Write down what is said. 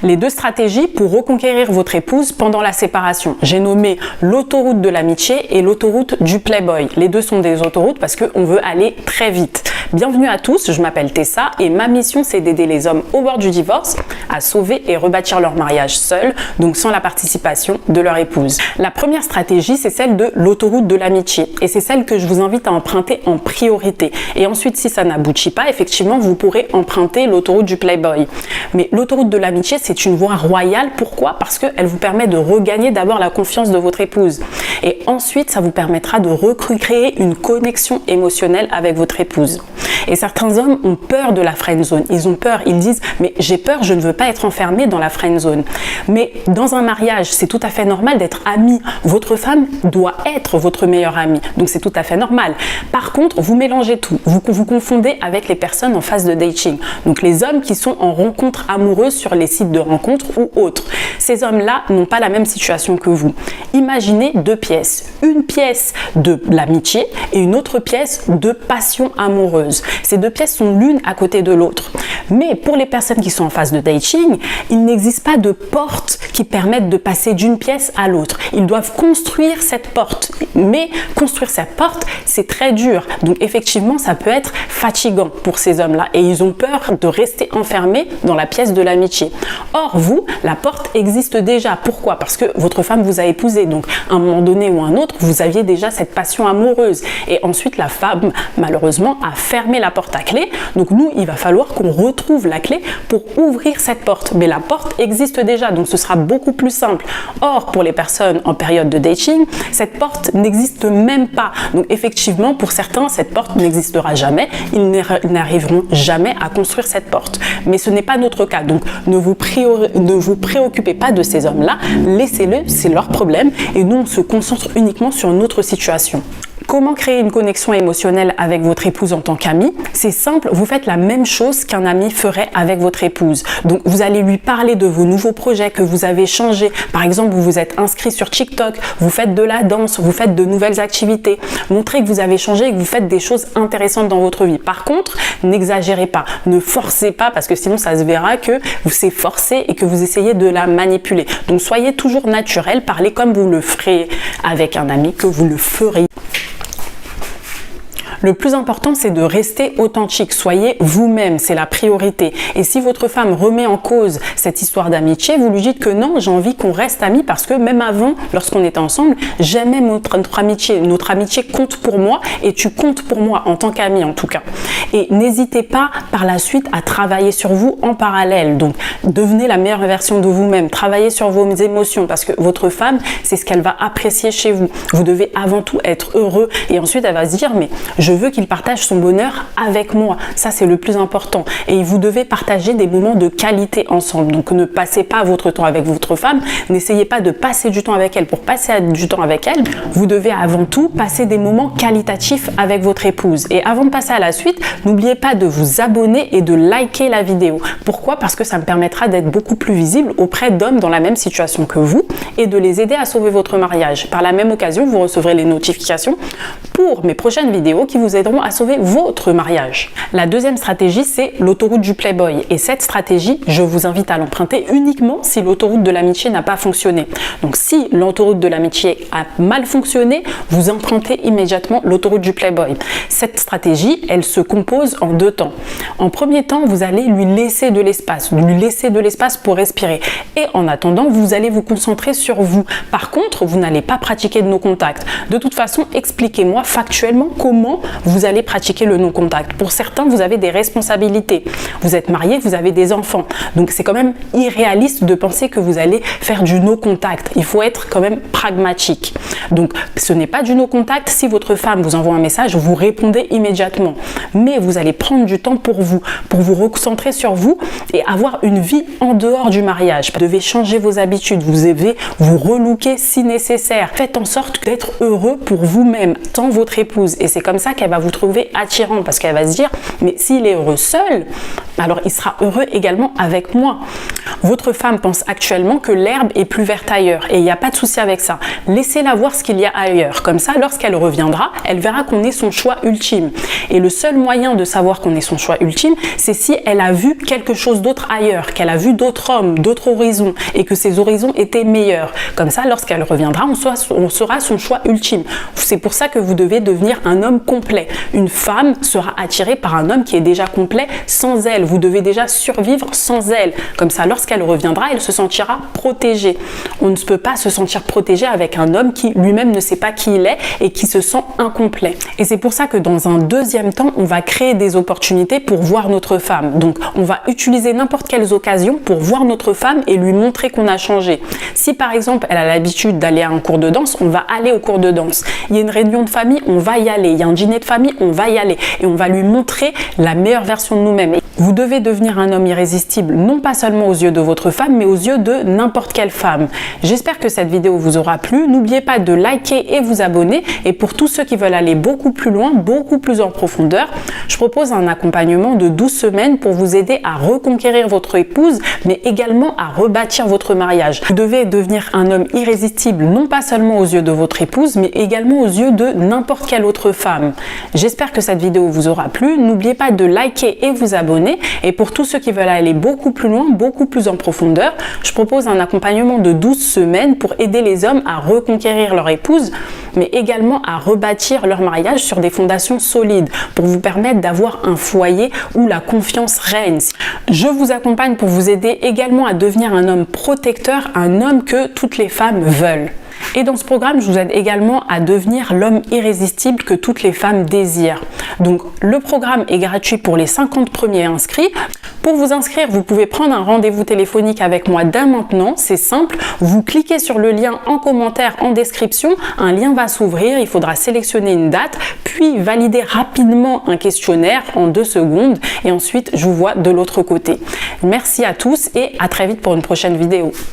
Les deux stratégies pour reconquérir votre épouse pendant la séparation. J'ai nommé l'autoroute de l'amitié et l'autoroute du playboy. Les deux sont des autoroutes parce qu'on veut aller très vite. Bienvenue à tous, je m'appelle Tessa et ma mission c'est d'aider les hommes au bord du divorce à sauver et rebâtir leur mariage seuls, donc sans la participation de leur épouse. La première stratégie c'est celle de l'autoroute de l'amitié et c'est celle que je vous invite à emprunter en priorité. Et ensuite si ça n'aboutit pas, effectivement vous pourrez emprunter l'autoroute du playboy. Mais l'autoroute de l'amitié c'est une voie royale, pourquoi? Parce qu'elle vous permet de regagner d'abord la confiance de votre épouse et ensuite ça vous permettra de recréer une connexion émotionnelle avec votre épouse. Et certains hommes ont peur de la friend zone, ils ont peur, ils disent mais j'ai peur, je ne veux pas être enfermé dans la friend zone. Mais dans un mariage, c'est tout à fait normal d'être ami. Votre femme doit être votre meilleure amie, donc c'est tout à fait normal. Par contre, vous mélangez tout, vous confondez avec les personnes en phase de dating, donc les hommes qui sont en rencontre amoureuse sur les sites de rencontres ou autres. Ces hommes-là n'ont pas la même situation que vous. Imaginez deux pièces, une pièce de l'amitié et une autre pièce de passion amoureuse. Ces deux pièces sont l'une à côté de l'autre. Mais pour les personnes qui sont en phase de dating, il n'existe pas de porte qui permette de passer d'une pièce à l'autre. Ils doivent construire cette porte. Mais construire cette porte, c'est très dur. Donc effectivement, ça peut être fatigant pour ces hommes-là. Et ils ont peur de rester enfermés dans la pièce de l'amitié. Or, vous, la porte existe déjà. Pourquoi? Parce que votre femme vous a épousé. Donc à un moment donné ou à un autre, vous aviez déjà cette passion amoureuse. Et ensuite, la femme, malheureusement, a fermé la porte à clé. Donc nous, il va falloir qu'on retrouve la clé pour ouvrir cette porte. Mais la porte existe déjà, donc ce sera beaucoup plus simple. Or, pour les personnes en période de dating, cette porte n'existe même pas. Donc effectivement, pour certains, cette porte n'existera jamais. Ils n'arriveront jamais à construire cette porte. Mais ce n'est pas notre cas. Donc ne vous préoccupez pas de ces hommes-là. Laissez-le, c'est leur problème. Et nous, on se concentre uniquement sur notre situation. Comment créer une connexion émotionnelle avec votre épouse en tant qu'ami? C'est simple, vous faites la même chose qu'un ami ferait avec votre épouse. Donc vous allez lui parler de vos nouveaux projets que vous avez changés. Par exemple, vous vous êtes inscrit sur TikTok, vous faites de la danse, vous faites de nouvelles activités. Montrez que vous avez changé et que vous faites des choses intéressantes dans votre vie. Par contre, n'exagérez pas, ne forcez pas parce que sinon ça se verra que c'est forcé et que vous essayez de la manipuler. Donc soyez toujours naturel, parlez comme vous le ferez avec un ami, que vous le ferez. Le plus important, c'est de rester authentique. Soyez vous-même, c'est la priorité. Et si votre femme remet en cause cette histoire d'amitié, vous lui dites que non, j'ai envie qu'on reste amis parce que même avant, lorsqu'on était ensemble, j'aimais notre amitié. Notre amitié compte pour moi et tu comptes pour moi en tant qu'ami en tout cas. Et n'hésitez pas par la suite à travailler sur vous en parallèle. Donc, devenez la meilleure version de vous-même. Travaillez sur vos émotions parce que votre femme, c'est ce qu'elle va apprécier chez vous. Vous devez avant tout être heureux et ensuite elle va se dire mais je veux qu'il partage son bonheur avec moi. Ça, c'est le plus important. Et vous devez partager des moments de qualité ensemble. Donc, ne passez pas votre temps avec votre femme. N'essayez pas de passer du temps avec elle pour passer du temps avec elle. Vous devez avant tout passer des moments qualitatifs avec votre épouse. Et avant de passer à la suite, n'oubliez pas de vous abonner et de liker la vidéo. Pourquoi? Parce que ça me permettra d'être beaucoup plus visible auprès d'hommes dans la même situation que vous et de les aider à sauver votre mariage. Par la même occasion, vous recevrez les notifications pour mes prochaines vidéos qui vous aideront à sauver votre mariage. La deuxième stratégie, c'est l'autoroute du playboy. Et cette stratégie, je vous invite à l'emprunter uniquement si l'autoroute de l'amitié n'a pas fonctionné. Donc si l'autoroute de l'amitié a mal fonctionné, vous empruntez immédiatement l'autoroute du playboy. Cette stratégie, elle se compose en deux temps. En premier temps, vous allez lui laisser de l'espace pour respirer. Et en attendant, vous allez vous concentrer sur vous. Par contre, vous n'allez pas pratiquer de no-contact. De toute façon, expliquez-moi factuellement comment vous allez pratiquer le non-contact. Pour certains, vous avez des responsabilités. Vous êtes marié, vous avez des enfants. Donc, c'est quand même irréaliste de penser que vous allez faire du no-contact. Il faut être quand même pragmatique. Donc, ce n'est pas du no-contact. Si votre femme vous envoie un message, vous répondez immédiatement. Mais vous allez prendre du temps pour vous recentrer sur vous et avoir une vie en dehors du mariage. Vous devez changer vos habitudes. Vous devez vous relooker si nécessaire. Faites en sorte d'être heureux pour vous-même, tant votre épouse. Et c'est comme ça qu'elle va vous trouver attirant parce qu'elle va se dire mais s'il est heureux seul, alors il sera heureux également avec moi. Votre femme pense actuellement que l'herbe est plus verte ailleurs et il n'y a pas de souci avec ça. Laissez-la voir ce qu'il y a ailleurs. Comme ça, lorsqu'elle reviendra, elle verra qu'on est son choix ultime. Et le seul moyen de savoir qu'on est son choix ultime, c'est si elle a vu quelque chose d'autre ailleurs, qu'elle a vu d'autres hommes, d'autres horizons et que ces horizons étaient meilleurs. Comme ça, lorsqu'elle reviendra, on sera son choix ultime. C'est pour ça que vous devez devenir un homme complet. Une femme sera attirée par un homme qui est déjà complet sans elle. Vous devez déjà survivre sans elle. Comme ça, lorsqu'elle reviendra, elle se sentira protégée. On ne peut pas se sentir protégé avec un homme qui lui-même ne sait pas qui il est et qui se sent incomplet. Et c'est pour ça que dans un deuxième temps, on va créer des opportunités pour voir notre femme. Donc, on va utiliser n'importe quelles occasions pour voir notre femme et lui montrer qu'on a changé. Si par exemple, elle a l'habitude d'aller à un cours de danse, on va aller au cours de danse. Il y a une réunion de famille, on va y aller. Il y a un dîner de famille, on va y aller. Et on va lui montrer la meilleure version de nous-mêmes. Vous devez devenir un homme irrésistible, non pas seulement aux yeux de votre femme, mais aux yeux de n'importe quelle femme. J'espère que cette vidéo vous aura plu. N'oubliez pas de liker et vous abonner. Et pour tous ceux qui veulent aller beaucoup plus loin, beaucoup plus en profondeur, je propose un accompagnement de 12 semaines pour vous aider à reconquérir votre épouse, mais également à rebâtir votre mariage. Vous devez devenir un homme irrésistible, non pas seulement aux yeux de votre épouse, mais également aux yeux de n'importe quelle autre femme. J'espère que cette vidéo vous aura plu. N'oubliez pas de liker et vous abonner. Et pour tous ceux qui veulent aller beaucoup plus loin, beaucoup plus en profondeur, je propose un accompagnement de 12 semaines pour aider les hommes à reconquérir leur épouse, mais également à rebâtir leur mariage sur des fondations solides pour vous permettre d'avoir un foyer où la confiance règne. Je vous accompagne pour vous aider également à devenir un homme protecteur, un homme que toutes les femmes veulent. Et dans ce programme, je vous aide également à devenir l'homme irrésistible que toutes les femmes désirent. Donc, le programme est gratuit pour les 50 premiers inscrits. Pour vous inscrire, vous pouvez prendre un rendez-vous téléphonique avec moi dès maintenant. C'est simple. Vous cliquez sur le lien en commentaire, en description. Un lien va s'ouvrir. Il faudra sélectionner une date, puis valider rapidement un questionnaire en 2 secondes. Et ensuite, je vous vois de l'autre côté. Merci à tous et à très vite pour une prochaine vidéo.